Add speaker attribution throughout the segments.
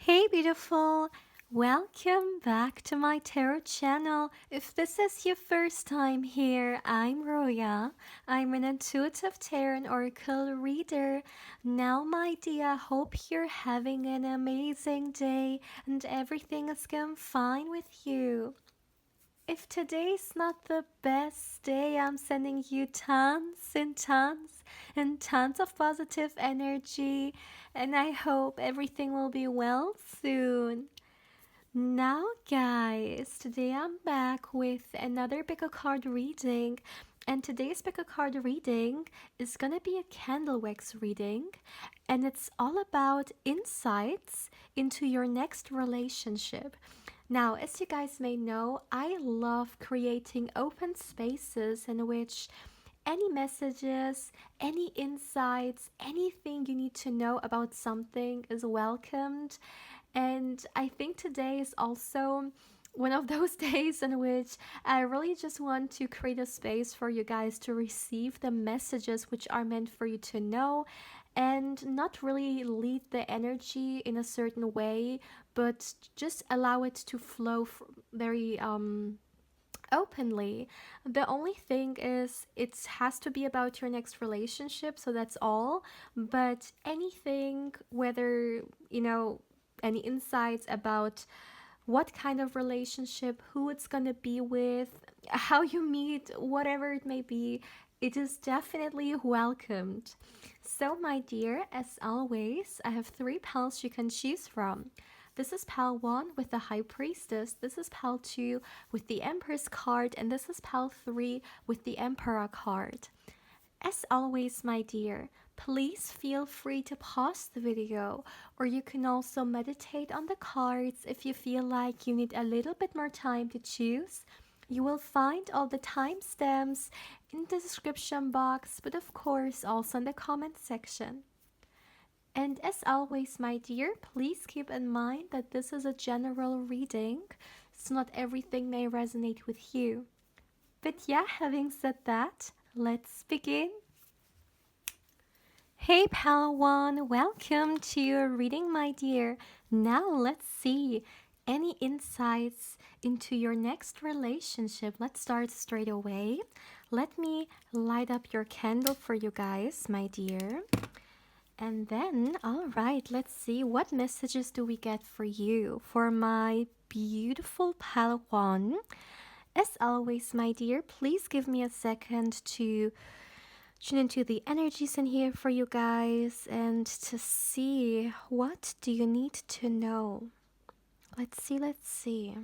Speaker 1: Hey beautiful! Welcome back to my tarot channel. If this is your first time here, I'm Roya. I'm an intuitive tarot and oracle reader. Now my dear, hope you're having an amazing day and everything is going fine with you. If today's not the best day, I'm sending you tons of positive energy, and I hope everything will be well soon. Now, guys, today I'm back with another pick a card reading, and today's pick a card reading is gonna be a candle wax reading, and it's all about insights into your next relationship. Now, as you guys may know, I love creating open spaces in which any messages, any insights, anything you need to know about something is welcomed. And I think today is also one of those days in which I really just want to create a space for you guys to receive the messages which are meant for you to know and not really lead the energy in a certain way, but just allow it to flow very openly. The only thing is it has to be about your next relationship, so that's all. But anything, whether, any insights about what kind of relationship, who it's going to be with, how you meet, whatever it may be, it is definitely welcomed. So, my dear, as always, I have three pals you can choose from. This is pal 1 with the High Priestess, this is pal 2 with the Empress card, and this is pal 3 with the Emperor card. As always, my dear, please feel free to pause the video, or you can also meditate on the cards if you feel like you need a little bit more time to choose. You will find all the timestamps in the description box, but of course also in the comment section. And as always, my dear, please keep in mind that this is a general reading, so not everything may resonate with you. But yeah, having said that, let's begin. Hey Palawan, welcome to your reading, my dear. Now let's see any insights into your next relationship. Let's start straight away. Let me light up your candle for you guys, my dear. And then, all right, let's see what messages do we get for you, for my beautiful Palawan. As always, my dear, please give me a second to tune into the energies in here for you guys and to see what do you need to know. Let's see.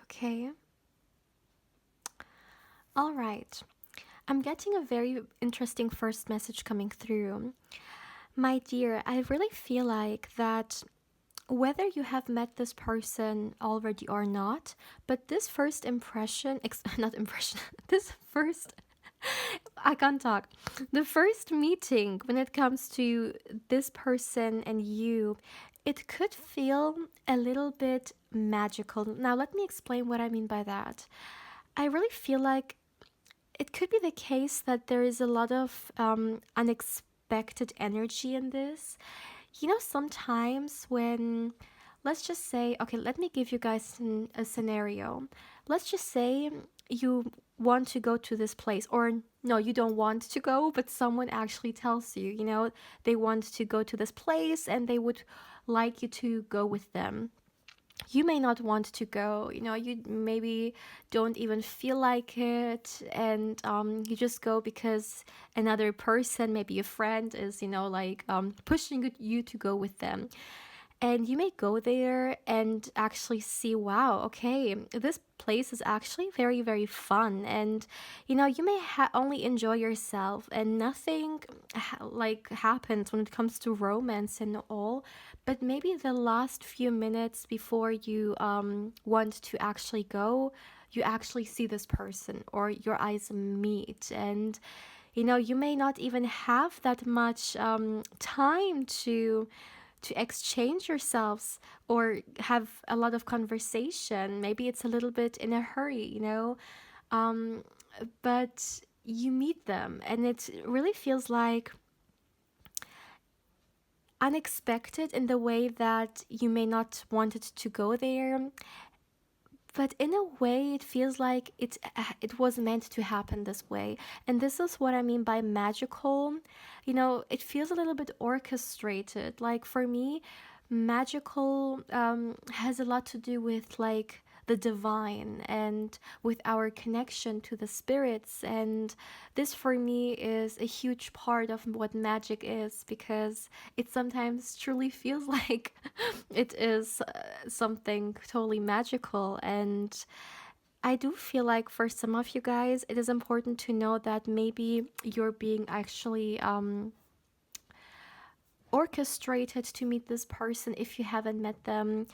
Speaker 1: Okay. All right. I'm getting a very interesting first message coming through. My dear, I really feel like that whether you have met this person already or not, but this first impression, not impression, this first, I can't talk. The first meeting when it comes to this person and you, it could feel a little bit magical. Now, let me explain what I mean by that. I really feel like it could be the case that there is a lot of unexpected energy in this. Sometimes when, let's just say, okay, let me give you guys a scenario. Let's just say you want to go to this place, or no, you don't want to go, but someone actually tells you, they want to go to this place and they would like you to go with them. You may not want to go, you maybe don't even feel like it, and you just go because another person, maybe a friend, is pushing you to go with them. And you may go there and actually see, wow, okay, this place is actually very, very fun. And, you may only enjoy yourself and nothing happens when it comes to romance and all. But maybe the last few minutes before you want to actually go, you actually see this person or your eyes meet. And, you may not even have that much time to exchange yourselves or have a lot of conversation. Maybe it's a little bit in a hurry. Um, but you meet them, and it really feels like unexpected in the way that you may not want it to go there, but in a way it feels like it was meant to happen this way. And this is what I mean by magical. It feels a little bit orchestrated. Like for me, magical has a lot to do with like the divine and with our connection to the spirits. And this for me is a huge part of what magic is, because it sometimes truly feels like it is something totally magical. And I do feel like for some of you guys, it is important to know that maybe you're being actually orchestrated to meet this person if you haven't met them,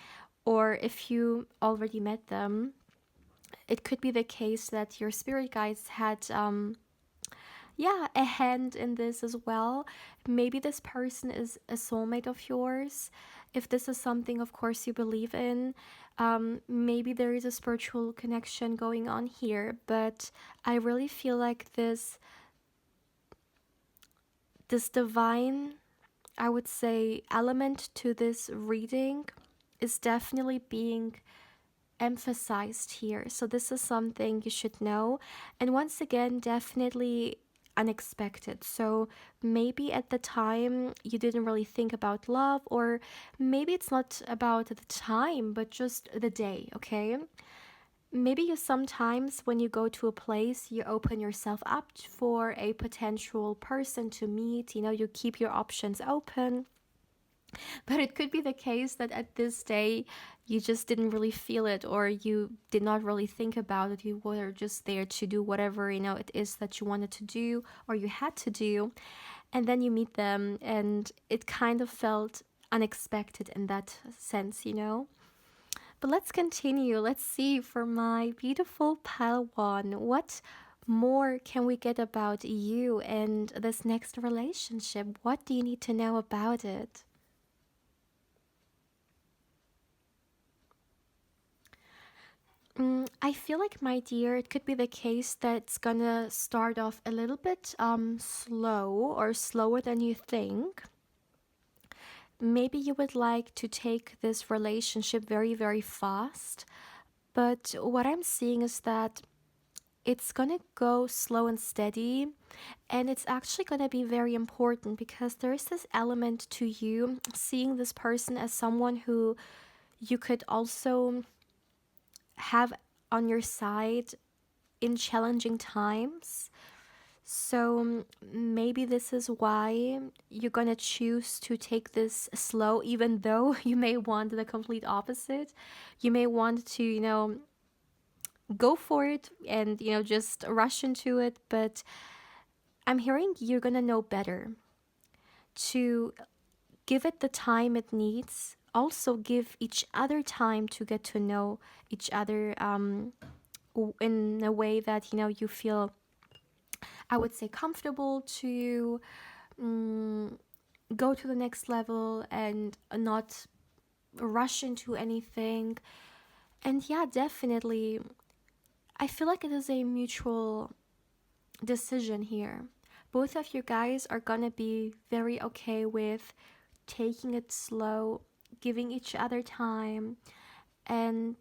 Speaker 1: or if you already met them. It could be the case that your spirit guides had yeah, a hand in this as well. Maybe this person is a soulmate of yours. If this is something, of course, you believe in, maybe there is a spiritual connection going on here. But I really feel like this divine, I would say, element to this reading is definitely being emphasized here. So this is something you should know. And once again, definitely unexpected. So maybe at the time you didn't really think about love, or maybe it's not about the time, but just the day, okay? Maybe you sometimes, when you go to a place, you open yourself up for a potential person to meet. You keep your options open. But it could be the case that at this day you just didn't really feel it, or you did not really think about it. You were just there to do whatever, it is that you wanted to do or you had to do. And then you meet them, and it kind of felt unexpected in that sense. But let's continue. Let's see, for my beautiful Padawan, what more can we get about you and this next relationship? What do you need to know about it? I feel like, my dear, it could be the case that it's gonna start off a little bit slow, or slower than you think. Maybe you would like to take this relationship very, very fast. But what I'm seeing is that it's gonna go slow and steady. And it's actually gonna be very important, because there is this element to you seeing this person as someone who you could also have on your side in challenging times. So maybe this is why you're gonna choose to take this slow, even though you may want the complete opposite. You may want to, go for it and, just rush into it. But I'm hearing you're gonna know better to give it the time it needs. Also, give each other time to get to know each other in a way that, you feel, I would say, comfortable to um, go to the next level and not rush into anything. And yeah, definitely, I feel like it is a mutual decision here. Both of you guys are gonna be very okay with taking it slow, giving each other time, and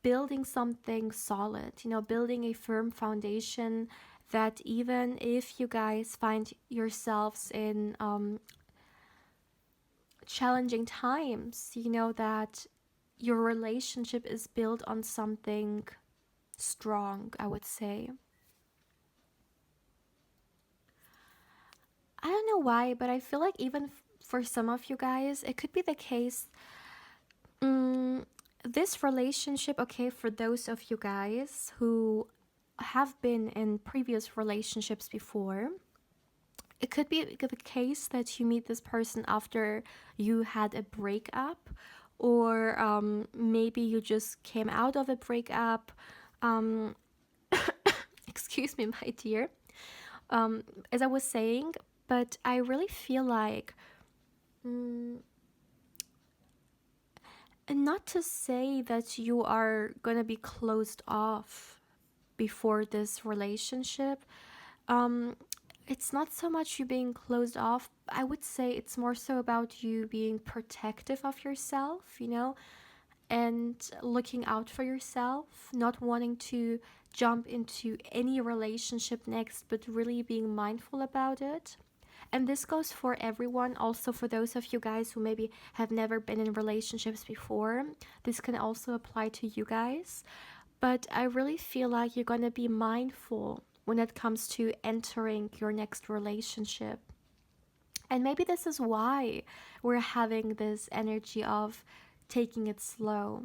Speaker 1: building something solid, building a firm foundation that even if you guys find yourselves in challenging times, you know that your relationship is built on something strong, I would say. I don't know why, but I feel like even for some of you guys, it could be the case. Mm, this relationship, okay, for those of you guys who have been in previous relationships before, it could be the case that you meet this person after you had a breakup, or maybe you just came out of a breakup. Um, excuse me, my dear. As I was saying, but I really feel like mm, And not to say that you are gonna be closed off before this relationship. Um, it's not so much you being closed off. I would say it's more so about you being protective of yourself, and looking out for yourself, not wanting to jump into any relationship next, but really being mindful about it. And this goes for everyone, also for those of you guys who maybe have never been in relationships before. This can also apply to you guys. But I really feel like you're going to be mindful when it comes to entering your next relationship. And maybe this is why we're having this energy of taking it slow.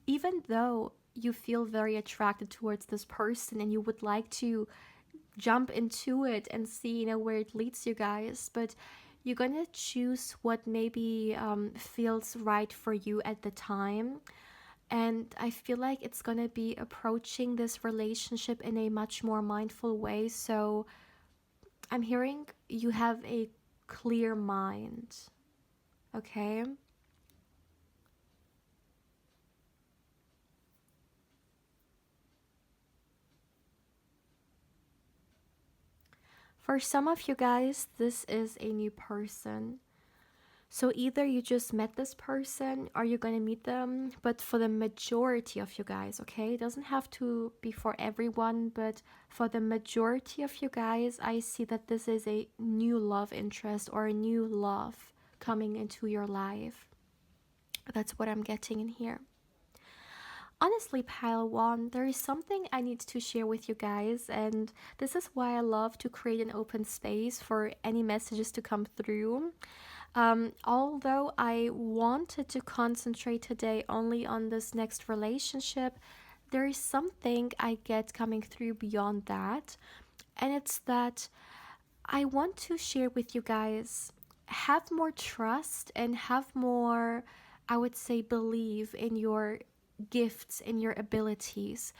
Speaker 1: Even though you feel very attracted towards this person and you would like to jump into it and see, where it leads you guys, but you're gonna choose what maybe feels right for you at the time. And I feel like it's gonna be approaching this relationship in a much more mindful way. So I'm hearing you have a clear mind, okay? For some of you guys, this is a new person. So either you just met this person or you're going to meet them, but for the majority of you guys, okay? It doesn't have to be for everyone, but for the majority of you guys, I see that this is a new love interest or a new love coming into your life. That's what I'm getting in here. Honestly, pile one, there is something I need to share with you guys, and this is why I love to create an open space for any messages to come through. Although I wanted to concentrate today only on this next relationship, there is something I get coming through beyond that, and it's that I want to share with you guys, have more trust and have more, I would say, believe in your gifts and your abilities,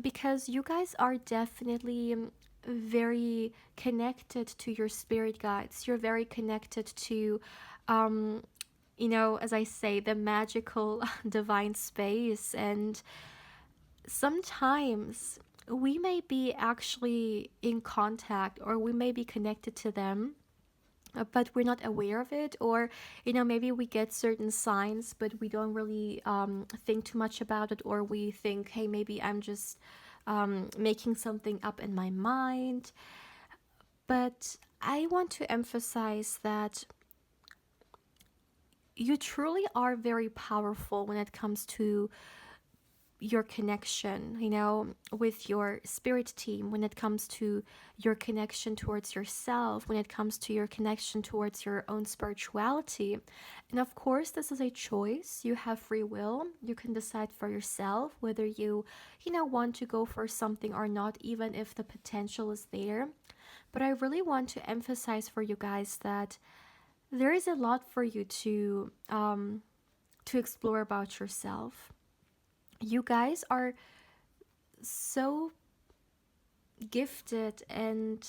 Speaker 1: because you guys are definitely very connected to your spirit guides. You're very connected to, um, as I say, the magical divine space. And sometimes we may be actually in contact or we may be connected to them, but we're not aware of it. Or maybe we get certain signs but we don't really think too much about it, or we think, hey, maybe I'm just making something up in my mind. But I want to emphasize that you truly are very powerful when it comes to your connection, with your spirit team, when it comes to your connection towards yourself, when it comes to your connection towards your own spirituality. And of course, this is a choice. You have free will. You can decide for yourself whether you want to go for something or not, even if the potential is there. But I really want to emphasize for you guys that there is a lot for you to explore about yourself. You guys are so gifted, and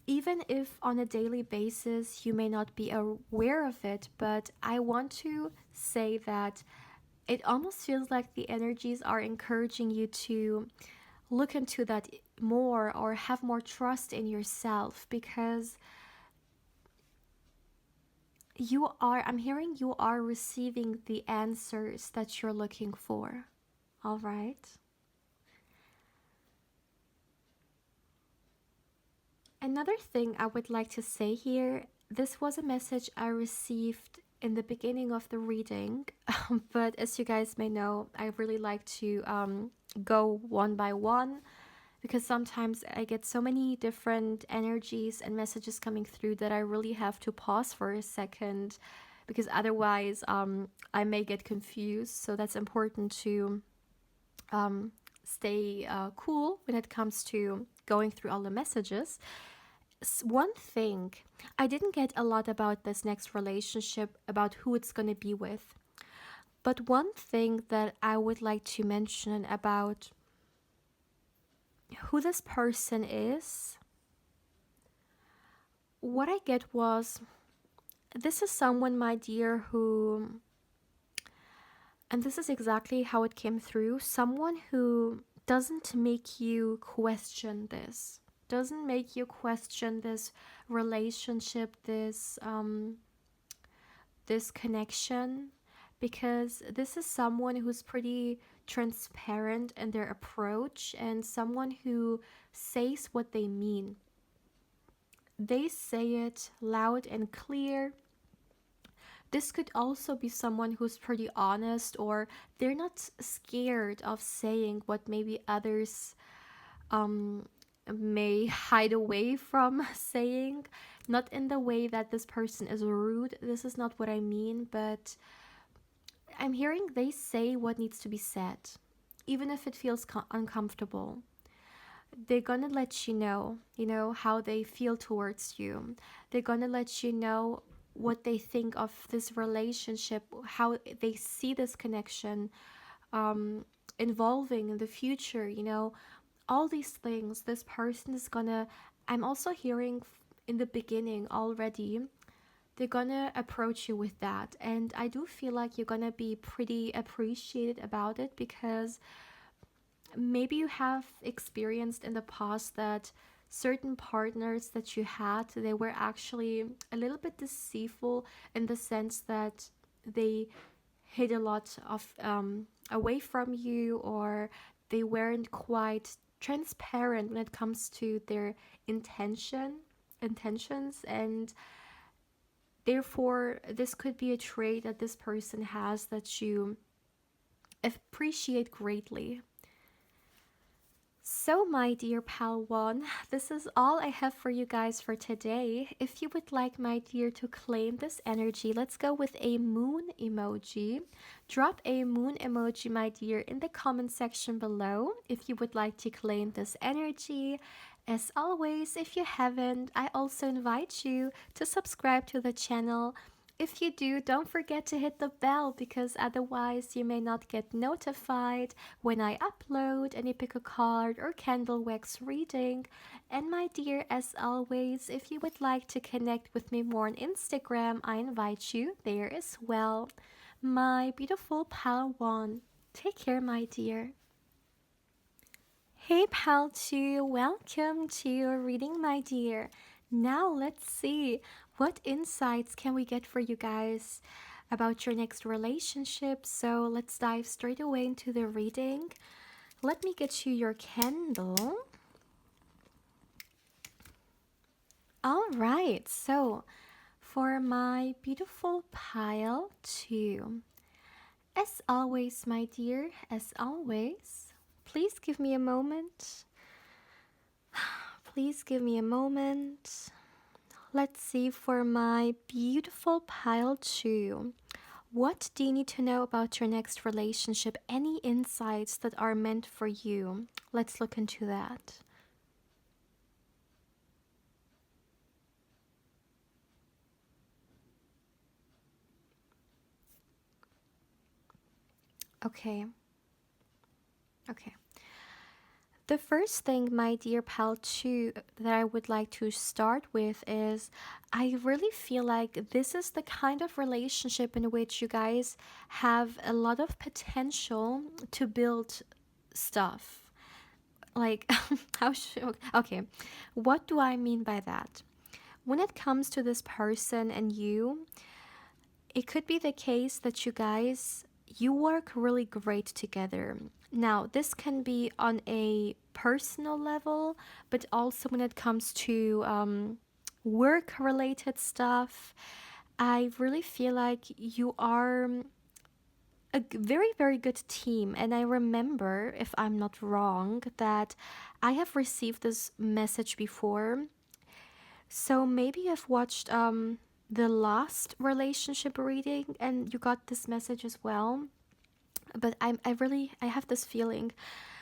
Speaker 1: even if on a daily basis you may not be aware of it, but I want to say that it almost feels like the energies are encouraging you to look into that more or have more trust in yourself, because I'm hearing you are receiving the answers that you're looking for. All right. Another thing I would like to say here, this was a message I received in the beginning of the reading, but as you guys may know, I really like to go one by one, because sometimes I get so many different energies and messages coming through that I really have to pause for a second, because otherwise I may get confused. So that's important to stay cool when it comes to going through all the messages. One thing, I didn't get a lot about this next relationship, about who it's going to be with. But one thing that I would like to mention about who this person is, what I get was, this is someone, my dear, who And this is exactly how it came through. Someone who doesn't make you question this, doesn't make you question this relationship, this connection, because this is someone who's pretty transparent in their approach and someone who says what they mean. They say it loud and clear. This could also be someone who's pretty honest, or they're not scared of saying what maybe others um, may hide away from saying. Not in the way that this person is rude. This is not what I mean, but I'm hearing they say what needs to be said, even if it feels uncomfortable. They're gonna let you know, how they feel towards you. They're gonna let you know what they think of this relationship, how they see this connection um, involving in the future, you know, all these things. This person is gonna, I'm also hearing in the beginning already, they're gonna approach you with that. And I do feel like you're gonna be pretty appreciated about it, because maybe you have experienced in the past that certain partners that you had, they were actually a little bit deceitful, in the sense that they hid a lot of away from you, or they weren't quite transparent when it comes to their intentions. And therefore this could be a trait that this person has that you appreciate greatly. So, my dear pal one, this is all I have for you guys for today. If you would like, my dear, to claim this energy, let's go with a moon emoji. Drop a moon emoji, my dear, in the comment section below if you would like to claim this energy. As always, if you haven't, I also invite you to subscribe to the channel. If you do, don't forget to hit the bell, because otherwise you may not get notified when I upload any pick a card or candle wax reading. And my dear, as always, if you would like to connect with me more on Instagram, I invite you there as well. My beautiful pal one. Take care, my dear. Hey pal 2, welcome to your reading, my dear. Now let's see what insights can we get for you guys about your next relationship. So let's dive straight away into the reading. Let me get you your candle. All right, so for my beautiful pile 2, as always, my dear, as always, please give me a moment. Please give me a moment. Let's see, for my beautiful pile 2. What do you need to know about your next relationship? Any insights that are meant for you? Let's look into that. Okay. Okay. The first thing, my dear pal 2, that I would like to start with is I really feel like this is the kind of relationship in which you guys have a lot of potential to build stuff. Like, how should. Okay, what do I mean by that? When it comes to this person and you, it could be the case that you work really great together. Now, this can be on a personal level, but also when it comes to work related stuff. I really feel like you are a very, very good team. And I remember, if I'm not wrong, that I have received this message before. So maybe I've watched the last relationship reading and you got this message as well. But I have this feeling.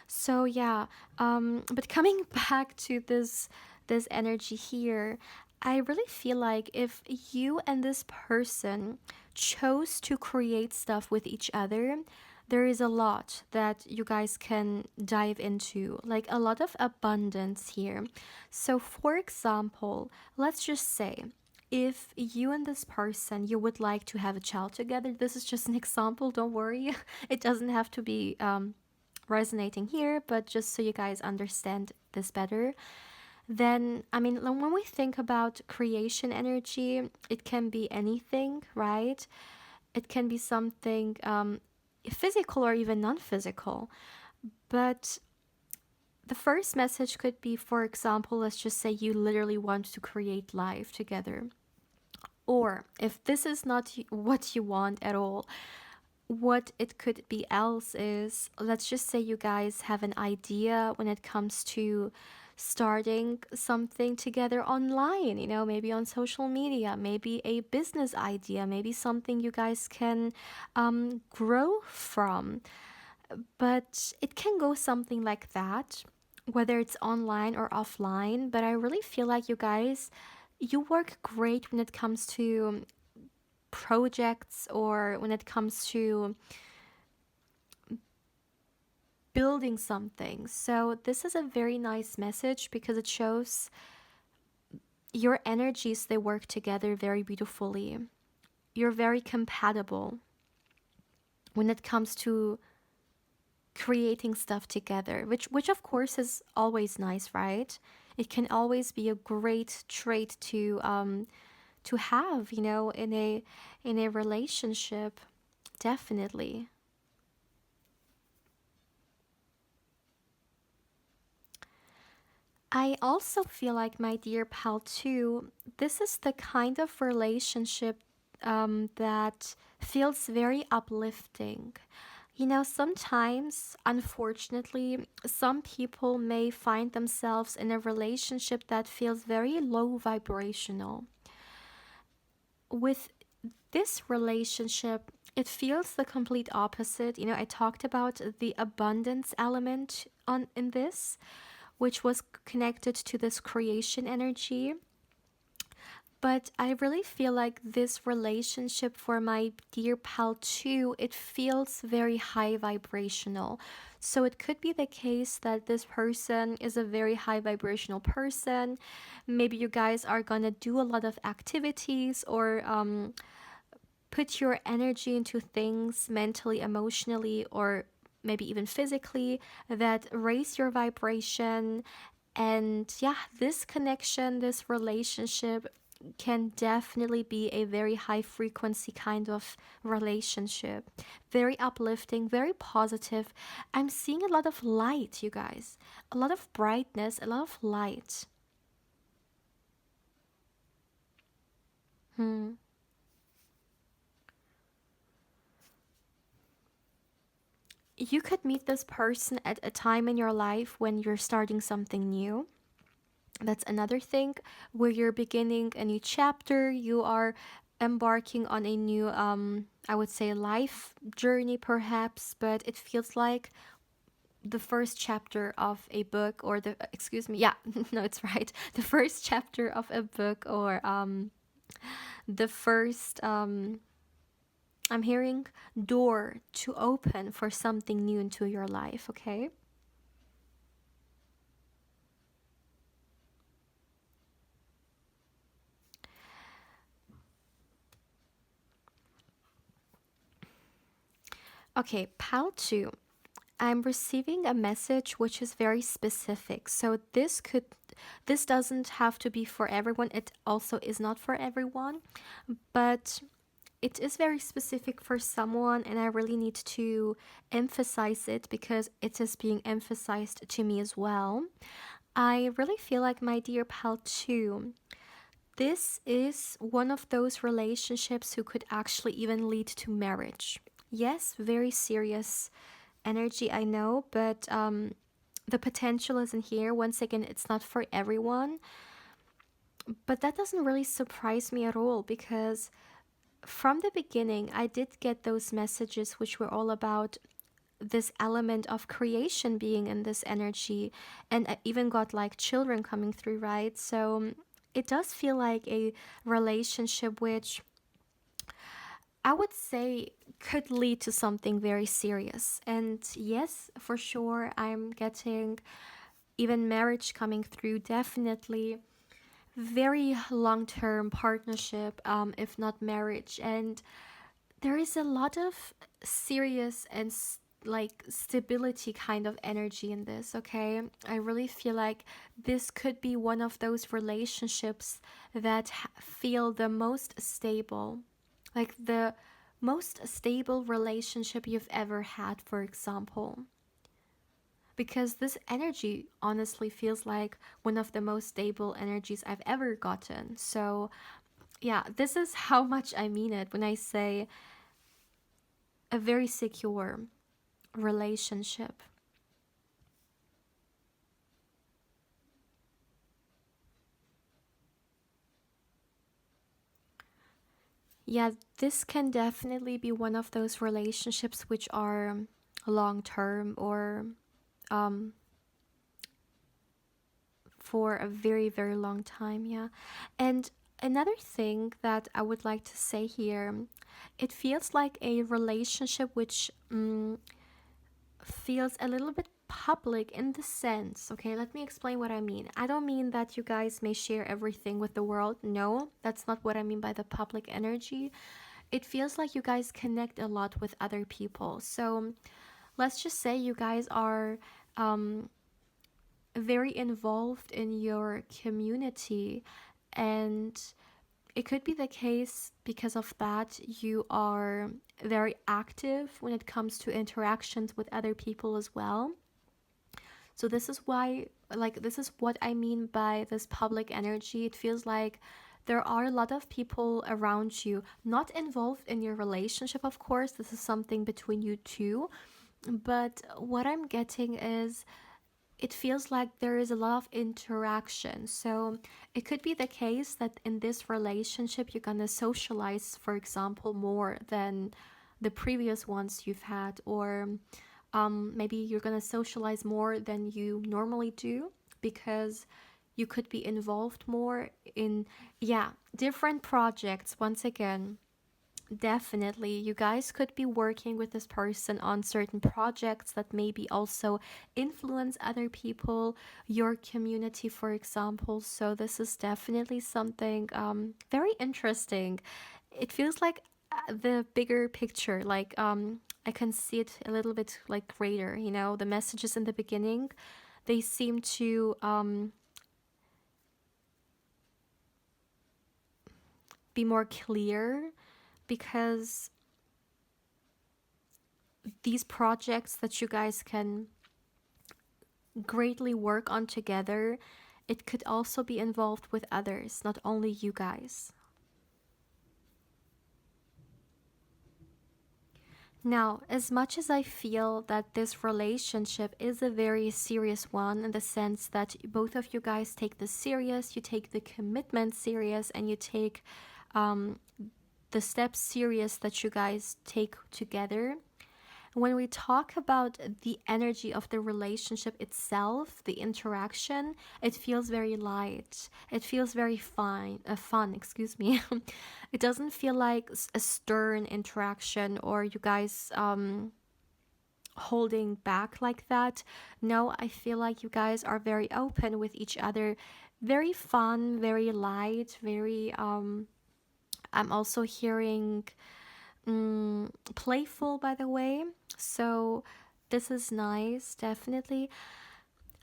Speaker 1: So yeah, but coming back to this energy here, I really feel like if you and this person chose to create stuff with each other, there is a lot that you guys can dive into, like a lot of abundance here. So, for example, let's just say if you and this person, you would like to have a child together. This is just an example, don't worry. It doesn't have to be resonating here, but just so you guys understand this better. Then, I mean, when we think about creation energy, it can be anything, right? It can be something physical or even non physical. But the first message could be, for example, let's just say you literally want to create life together. Or if this is not what you want at all, what it could be else is, let's just say you guys have an idea when it comes to starting something together online, maybe on social media, maybe a business idea, maybe something you guys can grow from. But it can go something like that, whether it's online or offline. But I really feel like you guys, you work great when it comes to projects or when it comes to building something. So this is a very nice message because it shows your energies, they work together very beautifully. You're very compatible when it comes to creating stuff together, which of course is always nice, right? It can always be a great trait to have, in a relationship, definitely. I also feel like, my dear pal, too, this is the kind of relationship that feels very uplifting. Sometimes, unfortunately, some people may find themselves in a relationship that feels very low vibrational. With this relationship, it feels the complete opposite. I talked about the abundance element on in this, which was connected to this creation energy. But I really feel like this relationship for my dear pal too, it feels very high vibrational. So it could be the case that this person is a very high vibrational person. Maybe you guys are gonna do a lot of activities or put your energy into things mentally, emotionally, or maybe even physically that raise your vibration. And yeah, this connection, this relationship can definitely be a very high frequency kind of relationship. Very uplifting, very positive. I'm seeing a lot of light, you guys. A lot of brightness, a lot of light. Hmm. You could meet this person at a time in your life when you're starting something new. That's another thing, where you're beginning a new chapter. You are embarking on a new, I would say, life journey, perhaps, but it feels like the first chapter of a book, or excuse me, yeah, no, it's right. The first chapter of a book, or the first, I'm hearing door to open for something new into your life, okay? Okay, pal 2. I'm receiving a message which is very specific. So this doesn't have to be for everyone. It also is not for everyone, but it is very specific for someone, and I really need to emphasize it because it is being emphasized to me as well. I really feel like, my dear pal 2, this is one of those relationships who could actually even lead to marriage. Yes, very serious energy, I know, but the potential isn't here. Once again, it's not for everyone, but that doesn't really surprise me at all because from the beginning, I did get those messages which were all about this element of creation being in this energy, and I even got like children coming through, right? So it does feel like a relationship which I would say could lead to something very serious. And yes, for sure, I'm getting even marriage coming through, definitely. very long-term partnership, if not marriage, and there is a lot of serious and like stability kind of energy in this. Okay, I really feel like this could be one of those relationships that feel the most stable, like the most stable relationship you've ever had, for example, because this energy honestly feels like one of the most stable energies I've ever gotten. So yeah, this is how much I mean it when I say a very secure relationship. Yeah, this can definitely be one of those relationships which are long term or um, for a very, very long time. Yeah. And another thing that I would like to say here, it feels like a relationship which feels a little bit public in the sense, okay, let me explain what I mean. I don't mean that you guys may share everything with the world. No, that's not what I mean by the public energy. It feels like you guys connect a lot with other people. So let's just say you guys are um, very involved in your community, and it could be the case because of that you are very active when it comes to interactions with other people as well. So this is why, like, this is what I mean by this public energy. It feels like there are a lot of people around you, not involved in your relationship, of course. This is something between you two. But what I'm getting is it feels like there is a lot of interaction. So it could be the case that in this relationship, you're gonna socialize, for example, more than the previous ones you've had, or maybe you're gonna socialize more than you normally do because you could be involved more in, yeah, different projects. Once again, definitely, you guys could be working with this person on certain projects that maybe also influence other people, your community, for example. So, this is definitely something very interesting. It feels like the bigger picture, like I can see it a little bit like greater, you know, the messages in the beginning, they seem to be more clear because these projects that you guys can greatly work on together, it could also be involved with others, not only you guys. Now, as much as I feel that this relationship is a very serious one in the sense that both of you guys take this serious, you take the commitment serious, and you take um, the steps serious that you guys take together, when we talk about the energy of the relationship itself, the interaction, it feels very light. It feels very fun, excuse me. It doesn't feel like a stern interaction or you guys holding back like that. No, I feel like you guys are very open with each other. Very fun, very light, very I'm also hearing playful, by the way. So this is nice, definitely.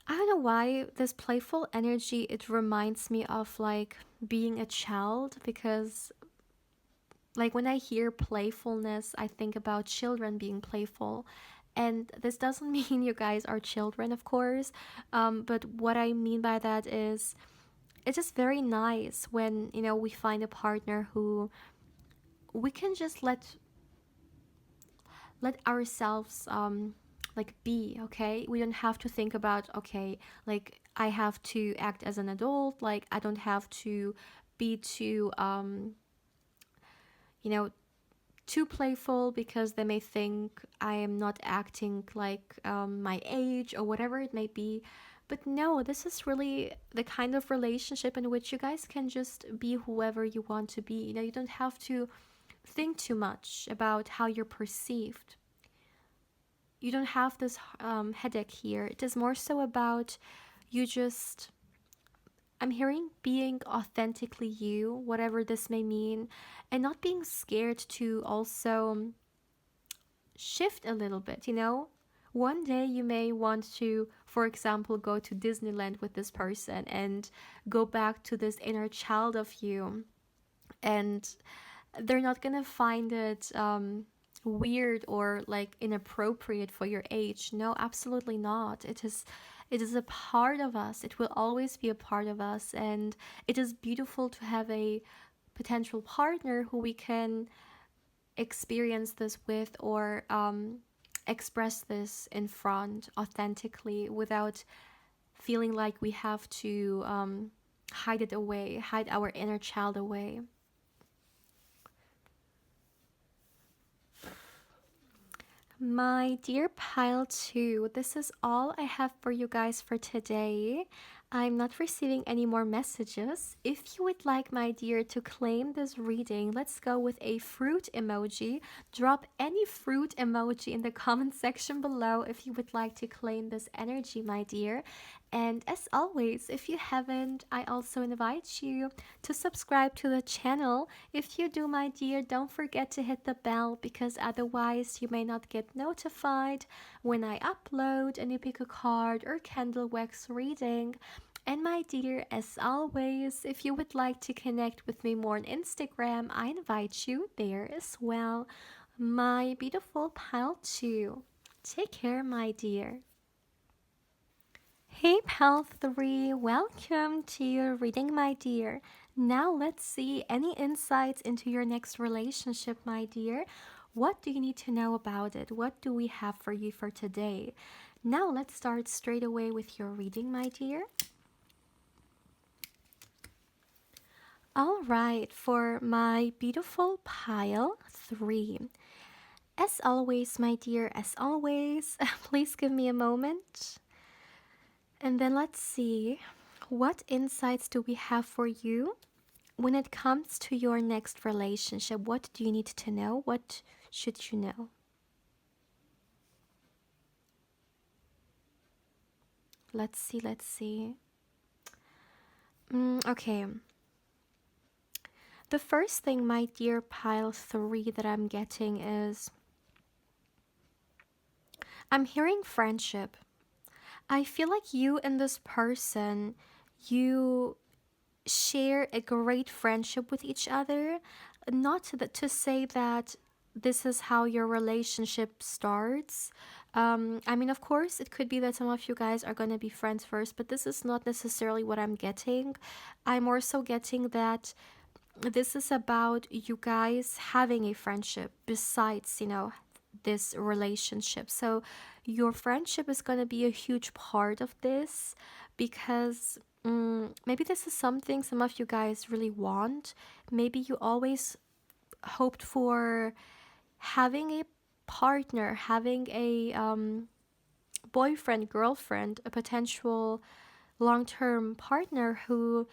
Speaker 1: I don't know why this playful energy, it reminds me of like being a child because like when I hear playfulness, I think about children being playful. And this doesn't mean you guys are children, of course. But what I mean by that is it's just very nice when, you know, we find a partner who we can just let ourselves like be, okay, we don't have to think about, okay, like I have to act as an adult, like I don't have to be too you know, too playful because they may think I am not acting like my age or whatever it may be. But no, this is really the kind of relationship in which you guys can just be whoever you want to be. You know, you don't have to think too much about how you're perceived. You don't have this headache here. It is more so about you just I'm hearing being authentically you, whatever this may mean, and not being scared to also shift a little bit, you know? One day you may want to, for example, go to Disneyland with this person and go back to this inner child of you, and they're not gonna find it weird or like inappropriate for your age. No, absolutely not. It is a part of us. It will always be a part of us, and it is beautiful to have a potential partner who we can experience this with, or express this in front authentically without feeling like we have to hide it away, hide our inner child away. My dear pile 2, this is all I have for you guys for today. I'm not receiving any more messages. If you would like, my dear, to claim this reading, let's go with a fruit emoji. Drop any fruit emoji in the comment section below if you would like to claim this energy, my dear. And as always, if you haven't, I also invite you to subscribe to the channel. If you do, my dear, don't forget to hit the bell, because otherwise you may not get notified when I upload any pick a card or candle wax reading. And my dear, as always, if you would like to connect with me more on Instagram, I invite you there as well. My beautiful pal 2. Take care, my dear. Hey pal 3, welcome to your reading, my dear. Now let's see any insights into your next relationship, my dear. What do you need to know about it? What do we have for you for today? Now let's start straight away with your reading, my dear. All right, for my beautiful pile 3. As always, my dear, as always, please give me a moment. And then let's see, what insights do we have for you when it comes to your next relationship? What do you need to know? What should you know? Let's see, let's see. Okay. The first thing, my dear pile 3, that I'm getting is I'm hearing friendship. I feel like you and this person, you share a great friendship with each other. Not to say that this is how your relationship starts. I mean, of course, it could be that some of you guys are going to be friends first, but this is not necessarily what I'm getting. I'm also getting that this is about you guys having a friendship besides, this relationship. So your friendship is going to be a huge part of this, because maybe this is something some of you guys really want. Maybe you always hoped for having a partner, having a boyfriend, girlfriend, a potential long term partner who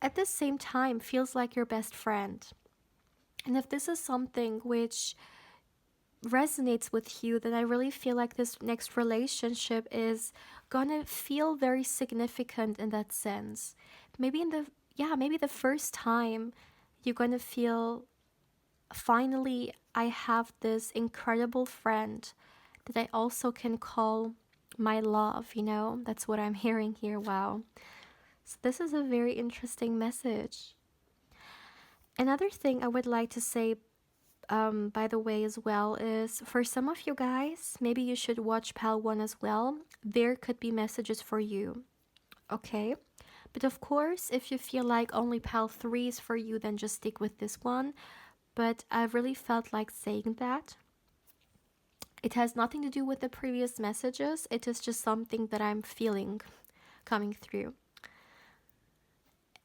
Speaker 1: at the same time feels like your best friend. And if this is something which resonates with you, then I really feel like this next relationship is gonna feel very significant in that sense. Maybe maybe the first time you're gonna feel, finally, I have this incredible friend that I also can call my love, That's what I'm hearing here. Wow. So this is a very interesting message. Another thing I would like to say, by the way, as well, is for some of you guys, maybe you should watch Pal 1 as well. There could be messages for you, okay? But of course, if you feel like only Pal 3 is for you, then just stick with this one. But I really felt like saying that. It has nothing to do with the previous messages, it is just something that I'm feeling coming through.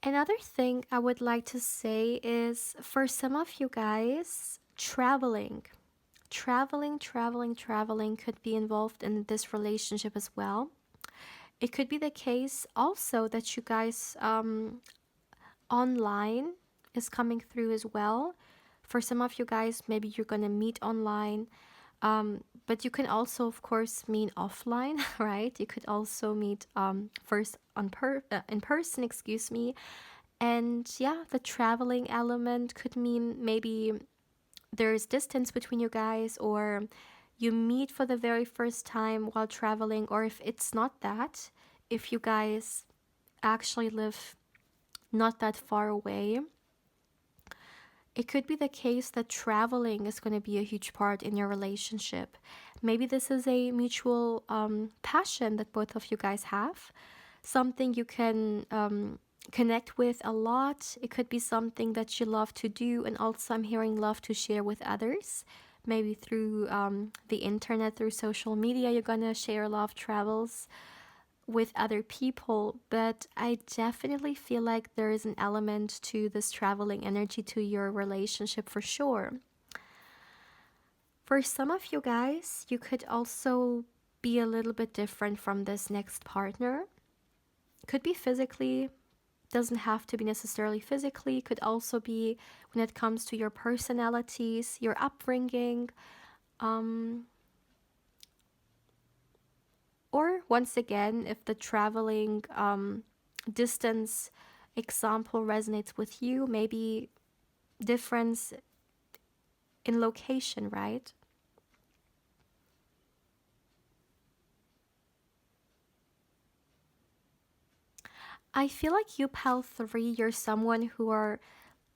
Speaker 1: Another thing I would like to say is for some of you guys, traveling could be involved in this relationship as well. It could be the case also that you guys online is coming through as well. For some of you guys, maybe you're gonna meet online. But you can also, of course, meet offline, right? You could also meet first in person, excuse me. And yeah, the traveling element could mean maybe there's distance between you guys, or you meet for the very first time while traveling, or if it's not that, if you guys actually live not that far away, it could be the case that traveling is going to be a huge part in your relationship. Maybe this is a mutual passion that both of you guys have, something you can connect with a lot. It could be something that you love to do, and also I'm hearing love to share with others. Maybe through the internet, through social media, you're gonna share love travels with other people, but I definitely feel like there is an element to this traveling energy to your relationship for sure. For some of you guys, you could also be a little bit different from this next partner. Could be physically, doesn't have to be necessarily physically, could also be when it comes to your personalities, your upbringing, um, or once again, if the traveling distance example resonates with you, maybe difference in location, right? I feel like you, pal 3, you're someone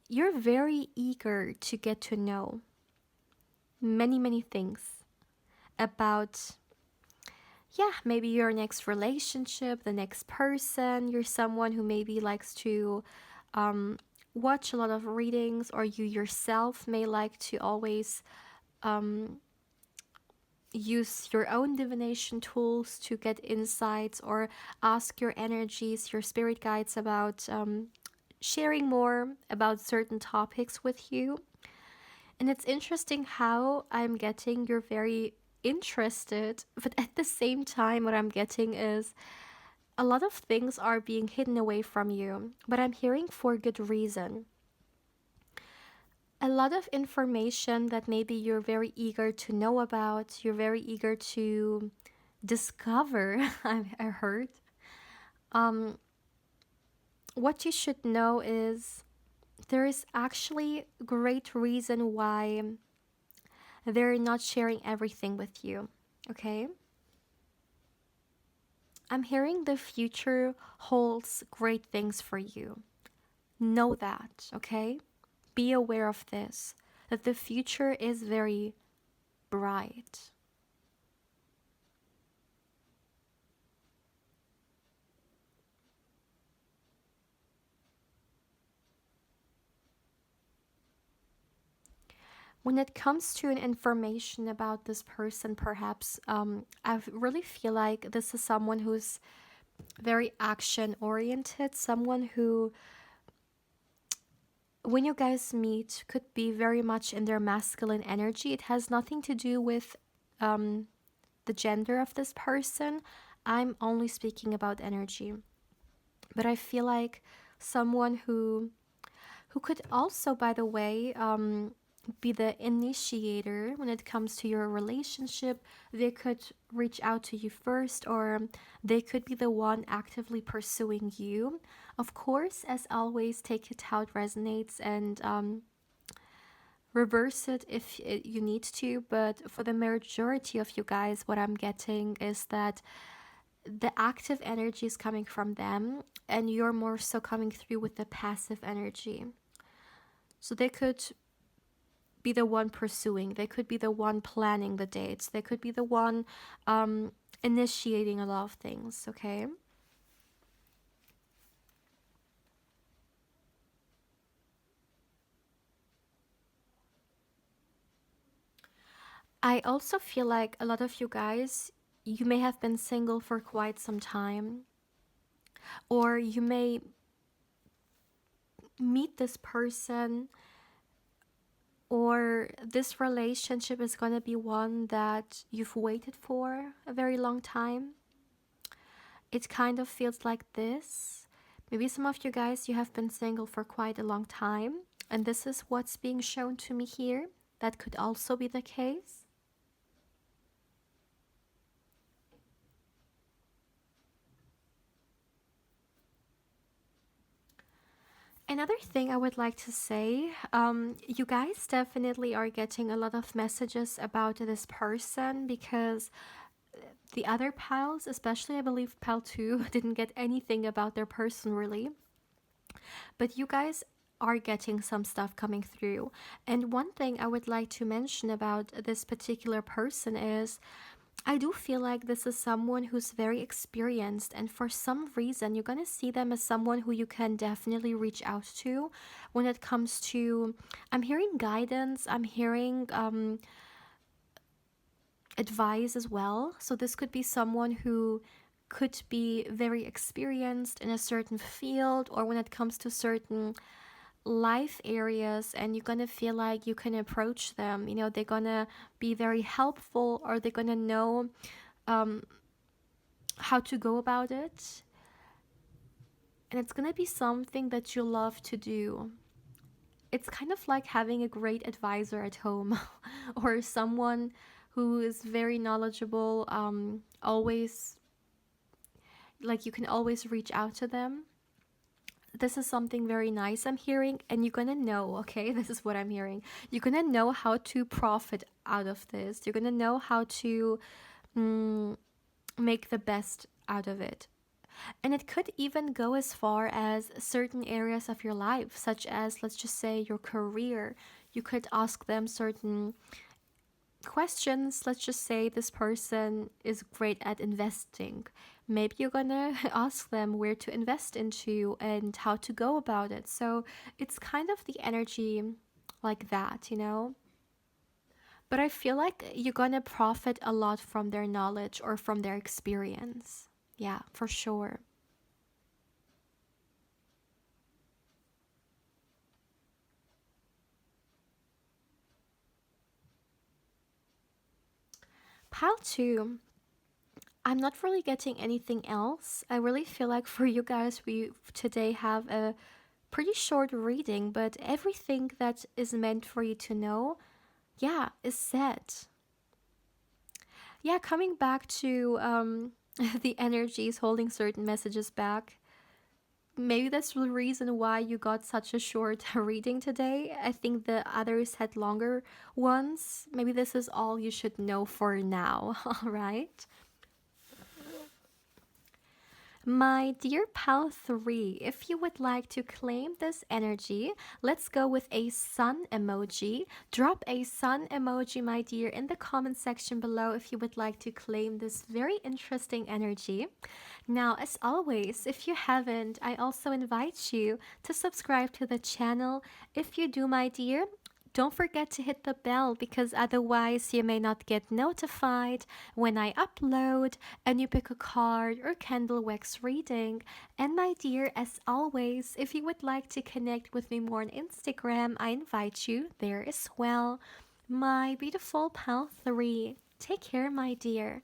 Speaker 1: you're very eager to get to know many, many things about, yeah, maybe your next relationship, the next person. You're someone who maybe likes to um, watch a lot of readings, or you yourself may like to always um, use your own divination tools to get insights, or ask your energies, your spirit guides about sharing more about certain topics with you. And it's interesting how I'm getting you're very interested, but at the same time, what I'm getting is a lot of things are being hidden away from you, but I'm hearing for good reason. A lot of information that maybe you're very eager to know about, you're very eager to discover, I heard. Um, what you should know is there is actually great reason why they're not sharing everything with you, okay? I'm hearing the future holds great things for you. Know that, okay? Be aware of this, that the future is very bright. When it comes to an information about this person, perhaps I really feel like this is someone who's very action oriented, someone who, when you guys meet, could be very much in their masculine energy. It has nothing to do with um, the gender of this person. I'm only speaking about energy. But I feel like someone who could also, by the way, be the initiator when it comes to your relationship. They could reach out to you first, or they could be the one actively pursuing you. Of course, as always, take it how it resonates, and reverse it if you need to. But for the majority of you guys, what I'm getting is that the active energy is coming from them, and you're more so coming through with the passive energy. So they could be the one pursuing, they could be the one planning the dates, they could be the one initiating a lot of things, okay? I also feel like a lot of you guys, you may have been single for quite some time, or you may meet this person, or this relationship is going to be one that you've waited for a very long time. It kind of feels like this. Maybe some of you guys, you have been single for quite a long time, and this is what's being shown to me here. That could also be the case. Another thing I would like to say, you guys definitely are getting a lot of messages about this person because the other pals, especially I believe pal 2, didn't get anything about their person really. But you guys are getting some stuff coming through. And one thing I would like to mention about this particular person is I do feel like this is someone who's very experienced, and for some reason, you're gonna see them as someone who you can definitely reach out to when it comes to. I'm hearing guidance, I'm hearing advice as well. So, this could be someone who could be very experienced in a certain field or when it comes to certain life areas, and you're gonna feel like you can approach them. They're gonna be very helpful, or they're gonna know um, how to go about it, and it's gonna be something that you love to do. It's kind of like having a great advisor at home or someone who is very knowledgeable, always, like, you can always reach out to them. This is something very nice I'm hearing, and you're gonna know, okay? This is what I'm hearing. You're gonna know how to profit out of this. You're gonna know how to mm, make the best out of it. And it could even go as far as certain areas of your life, such as, let's just say, your career. You could ask them certain questions. Let's just say this person is great at investing. Maybe you're gonna ask them where to invest into and how to go about it. So it's kind of the energy like that. But I feel like you're gonna profit a lot from their knowledge or from their experience. Yeah, for sure. Pile 2, I'm not really getting anything else. I really feel like for you guys, we today have a pretty short reading, but everything that is meant for you to know, yeah, is said. Yeah, coming back to the energies holding certain messages back. Maybe that's the reason why you got such a short reading today. I think the others had longer ones. Maybe this is all you should know for now, all right? My dear pal 3, if you would like to claim this energy, let's go with a sun emoji. Drop a sun emoji, my dear, in the comment section below if you would like to claim this very interesting energy. Now, as always, if you haven't, I also invite you to subscribe to the channel. If you do, my dear, don't forget to hit the bell because otherwise you may not get notified when I upload a new pick a card or candle wax reading. And my dear, as always, if you would like to connect with me more on Instagram, I invite you there as well. My beautiful pal 3. Take care, my dear.